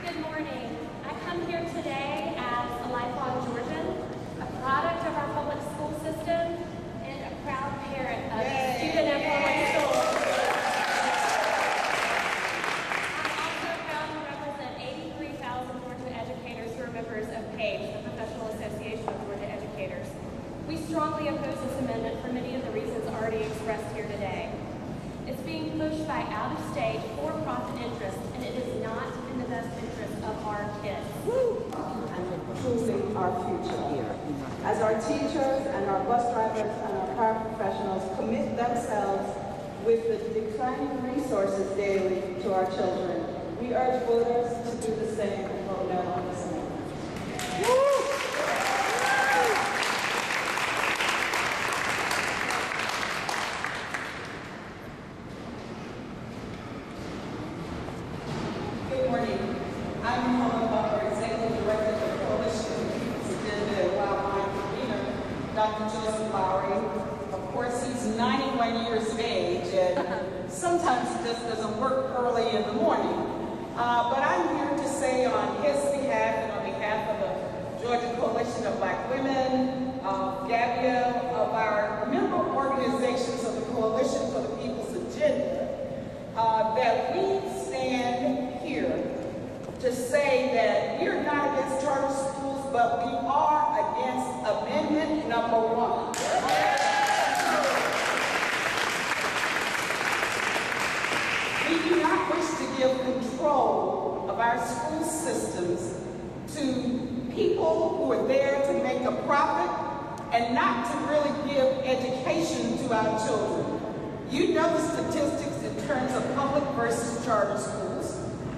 Good morning. I come here today as a lifelong Georgian, a product of our public school system, and a proud parent of a student at public schools. I'm also proud to represent 83,000 Georgia educators who are members of PAGE, the Professional Association of Georgia Educators. We strongly oppose this amendment for many of the reasons already expressed here today. It's being pushed by out-of-state, for-profit interests, and it is not in the best interest of our kids. And truly our future. As our teachers and our bus drivers and our paraprofessionals commit themselves with the declining resources daily to our children, we urge voters to do the same and vote no on this amendment. Good morning. I'm Helen Butler, Executive Director of the Coalition for Gender and Wildlife Convener, Dr. Joseph Lowry. Of course, he's 91 years of age, and sometimes it just doesn't work early in the morning. But I'm here to say on his behalf and on behalf of the Georgia Coalition of Black Women, Gabrielle, of our member organizations of the Coalition for the People's Agenda, that we stand here to say that we're not against charter schools, but we are against amendment number 1. We do not wish to give control of our school systems to people who are there to make a profit and not to really give education to our children. You know the statistics in terms of public versus charter schools.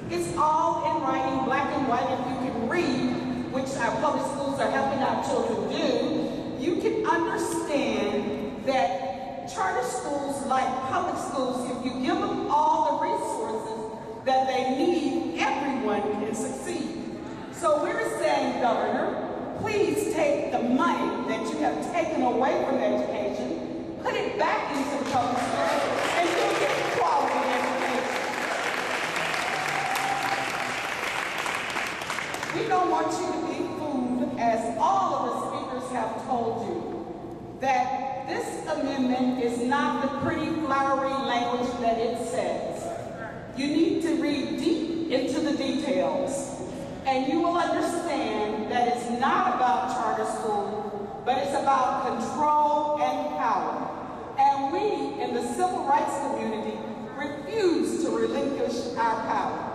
It's all in writing, black and white. If you can read, which our public schools are helping our children do, you can understand that charter schools, like public schools, if you give them all the resources that they need, everyone can succeed. So we're saying, Governor, please take the money that you have taken away from education, put it back into the public schools, and you'll get quality education. We don't want you to be fooled, as all of the speakers have told you, that this amendment is not the pretty flowery language that it says. You need to read deep into the details, and you will understand that it's not about charter school, but it's about control and power. And we, in the civil rights community, refuse to relinquish our power.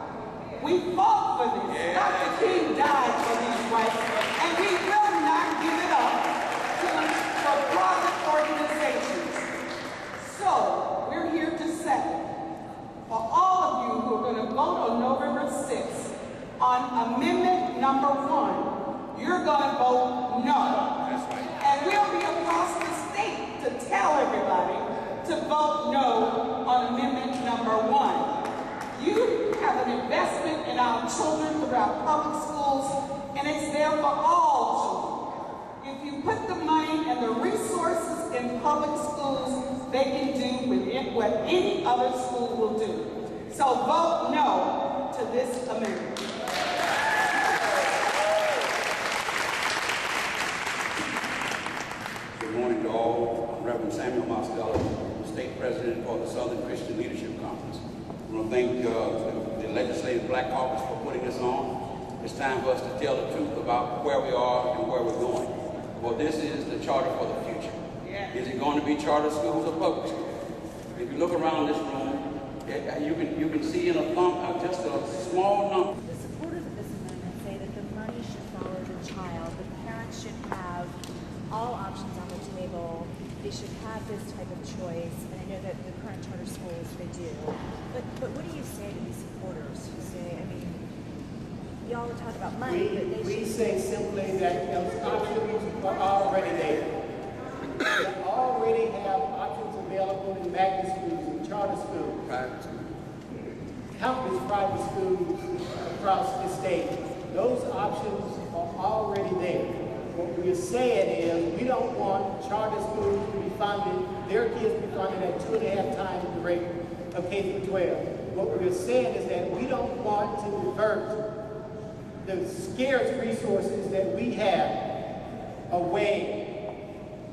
We fought for this. Yeah. Dr. King died for these rights, and we will not give it up to for-profit organizations. So, we're here to say, for all of you who are going to vote on November 6th on amendment number 1, you're going to vote no. That's right. And we'll be across the state to tell everybody to vote no on amendment number 1. You have an investment in our children throughout public schools, and it's there for all children. If you put the money and the resources in public schools, they can do with it what any other school will do. So vote no to this amendment. Good morning to all. I'm Reverend Samuel Mostello, State President for the Southern Christian Leadership Conference. I want to thank the Legislative Black Caucus for putting this on. It's time for us to tell the truth about where we are and where we're going. Well, this is the charter for the future. Yeah. Is it going to be charter schools or public schools? If you look around this room, you can see in a thumb just a small number. The supporters of this amendment say that the money should follow the child. The parents should have all options on the table. They should have this type of choice, and I know that the current charter schools, they do. But what do you say to these supporters who say, I mean, y'all talk about money, but they We say simply that those options are already there. They already have options available in magnet schools and charter schools. Private schools. Countless private schools across the state. Those options are already there. What we're saying is we don't want charter schools to be funded, their kids to be funded at 2.5 times the rate of K-12. What we're saying is that we don't want to divert the scarce resources that we have away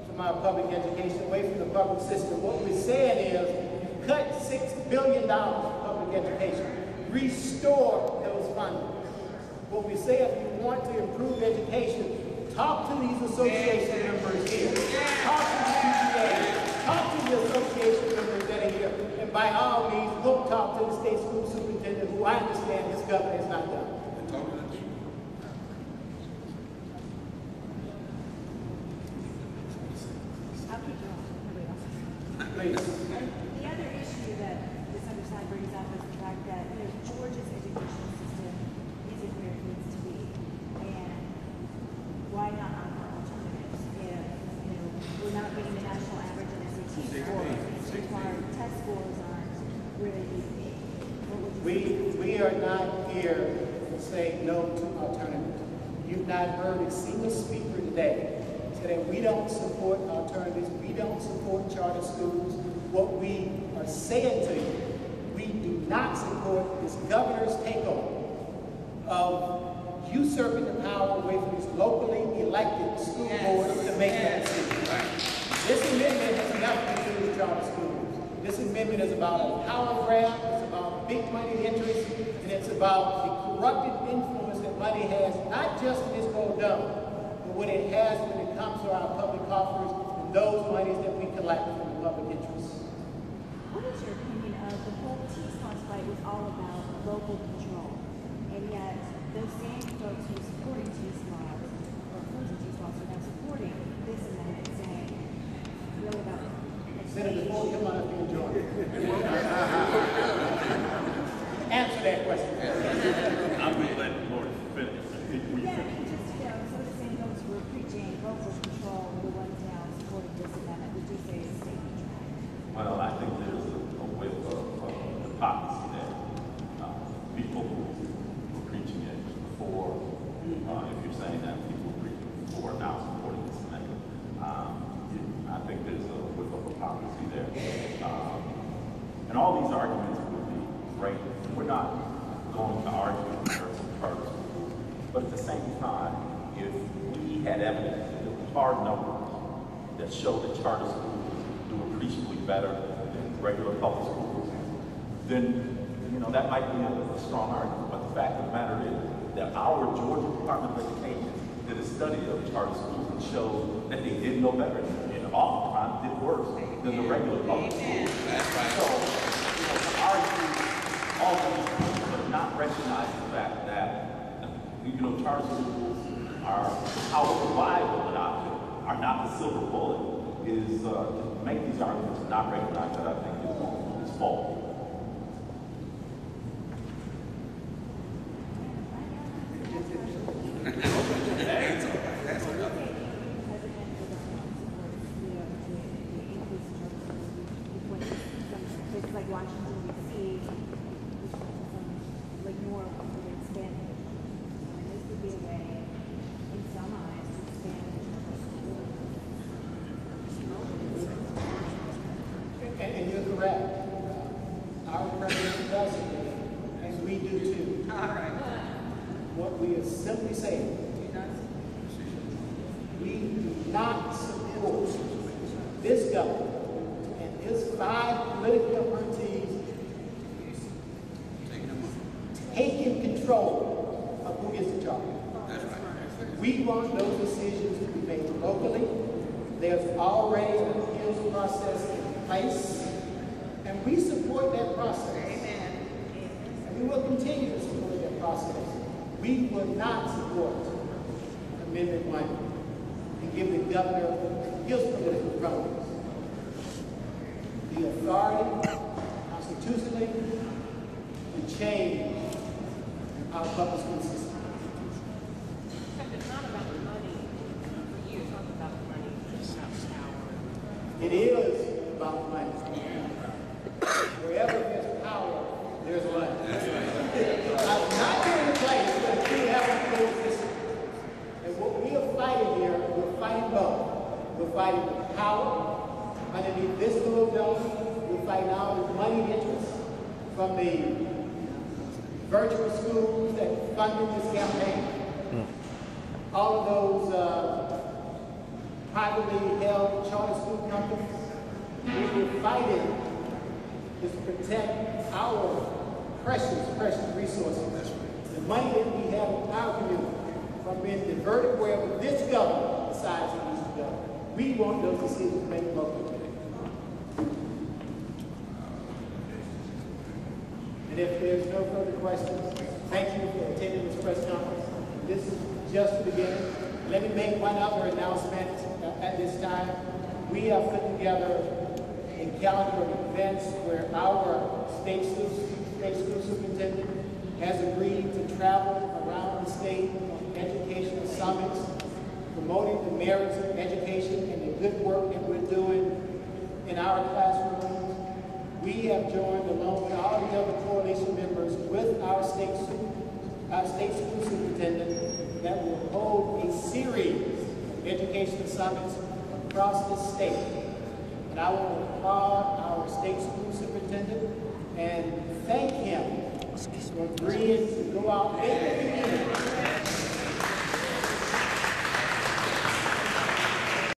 from our public education, away from the public system. What we're saying is, cut $6 billion from public education. Restore those funds. What we say is we want to improve education. Talk to these association members here. Talk to the PTA. Talk to the association members that are here. And by all means, go talk to the state school superintendent, who I understand this governor has not done. Please. The other issue that this other side brings up is the fact that Georgia's educational system isn't where it needs to be, and why not offer alternatives if we're not getting the national average in SAT scores, if our test scores aren't where they need to be? We are not here to say no to alternatives. You've not heard a single speaker today say that we don't support alternatives, we don't support charter schools. What we are saying to you, we do not support this governor's takeover of usurping the power away from these locally elected school boards to make that decision. This amendment has nothing to do with charter schools. This amendment is about a power grab, it's about big money interests, and it's about the corrupted influence that money has, not just in this gold dome, but what it has when it comes to our public coffers and those monies that we collect from the public interest. What is your opinion of the whole T-SPONS fight was all about local control, and yet those same folks who are supporting T-SPONS or opposing T-SPONS are now supporting this amendment, saying really about Senator, before you come on up here and join me. Answer that question. I'm going to let the Lord finish. Yeah, and just, some of the same folks who are preaching local control are the ones now supporting this amendment. Would you say it's state control? Well, I think there's a whiff of hypocrisy there. People who were preaching it before, if you're saying that people were preaching before are now supporting this amendment, I think there's a whiff of hypocrisy there. And all these arguments would be great. We're not going to argue in terms of charter schools, but at the same time, if we had evidence, hard numbers that show that charter schools do appreciably better than regular public schools, then that might be a strong argument. But the fact of the matter is that our Georgia Department of Education did a study of charter schools and showed that they did no better, and oftentimes did worse than the regular public schools. That's right. So, to argue all of these things, but not recognize the fact that charter schools are, however viable an option, are not the silver bullet, is to make these arguments and not recognize that, I think is false. Places like Washington, D.C., like New Orleans, where they expanded it. And this would be a way, in some eyes, to expand the charter school. And you're correct. Our president does it, and we do too. All right. What we are simply saying, we do not support this government and his 5 political appointees taking control of who gets the job. We want those decisions to be made locally. There's already an appeals process in place, and we support that process. Amen. And we will continue to support that process. We will not support Amendment 1 and give the governor his political problems the authority constitutionally to change our public school system. It's not about the money. For you, it's not about the money. It's about power. It is about money. Wherever there's power, there's money. I'm not here in a place where we have a full system. And what we are fighting here, we're fighting both. We're fighting the power underneath this little dome. We're fighting out the money interests from the virtual schools that funded this campaign, all of those privately held charter school companies. What we're fighting is to protect our precious, precious resources. The money that we have in our community from being diverted wherever this government decides it needs to go. We want those decisions made locally. And if there's no further questions, thank you for attending this press conference. This is just the beginning. Let me make one other announcement at this time. We have put together a calendar of events where our state school superintendent has agreed to travel around the state on educational summits, promoting the merits of education and the good work that we're doing in our classrooms. We have joined, along with all the other coalition members, with our state school superintendent that will hold a series of educational summits across the state. And I want to applaud our state